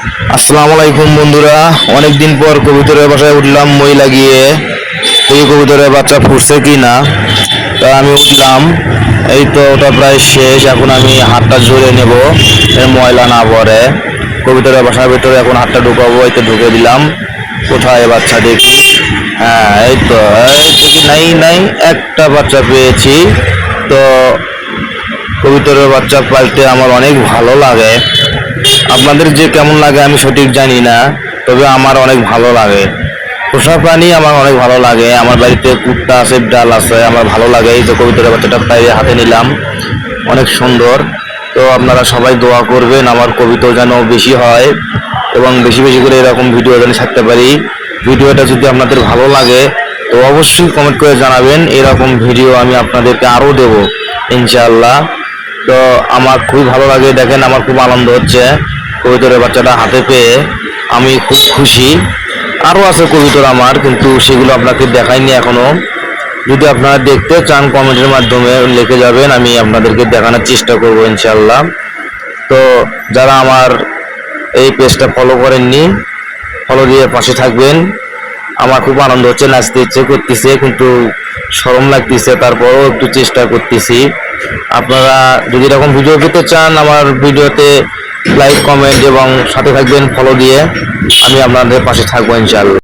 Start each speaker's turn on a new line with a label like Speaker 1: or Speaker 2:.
Speaker 1: আসসালামু আলাইকুম বন্ধুরা, অনেকদিন পর কবুতরের বাসায় উঠলাম মই লাগিয়ে। এই কবুতরের বাচ্চা ফুটছে কি না তা আমি উঠলাম। এই তো ওটা প্রায় শেষ। এখন আমি হাতটা জুড়ে নেব, ময়লা না পড়ে। কবুতরের বাসার ভিতরে এখন হাতটা ঢুকাবো। এই তো ঢুকে দিলাম। কোথায় বাচ্চা দেখি? হ্যাঁ, এই তো দেখি। নাই নাই, একটা বাচ্চা পেয়েছি। তো কবুতরের বাচ্চা পালতে আমার অনেক ভালো লাগে। আপনাদের যে কেমন লাগে আমি সঠিক জানি না, তবে আমার অনেক ভালো লাগে। পোষা প্রাণী আমার অনেক ভালো লাগে। আমার বাড়িতে কুত্তা আছে, বিড়াল আছে, আমার ভালো লাগে। এই তো কবুতরের বাচ্চাটা প্রায় হাতে নিলাম, অনেক সুন্দর। তো আপনারা সবাই দোয়া করবেন আমার কবিতা যেন বেশি হয় এবং বেশি বেশি করে এরকম ভিডিও যেন ছাড়তে পারি। ভিডিওটা যদি আপনাদের ভালো লাগে তো অবশ্যই কমেন্ট করে জানাবেন। এরকম ভিডিও আমি আপনাদেরকে আরও দেবো ইনশাআল্লাহ। তো আমার খুবই ভালো লাগে। দেখেন, আমার খুব আনন্দ হচ্ছে কবুতরের বাচ্চাটা হাতে পেয়ে। আমি খুব খুশি। আরও আছে কবুতর আমার, কিন্তু সেগুলো আপনাকে দেখাইনি এখনো। যদি আপনারা দেখতে চান কমেন্টের মাধ্যমে লিখে যাবেন, আমি আপনাদেরকে দেখানোর চেষ্টা করব ইনশাআল্লাহ। তো যারা আমার এই পেজটা ফলো করেননি, ফলো দিয়ে পাশে থাকবেন। আমার খুব আনন্দ হচ্ছে, নাচতে ইচ্ছে করতেছে কিন্তু শরম লাগতেছে, তারপরেও একটু চেষ্টা করতেছি। আপনারা যদি এরকম ভিডিও পেতে চান আমার ভিডিওতে লাইক, কমেন্ট এবং সাথে থাকবেন ফলো দিয়ে। আমি আপনাদের পাশে থাকবো ইনশাআল্লাহ।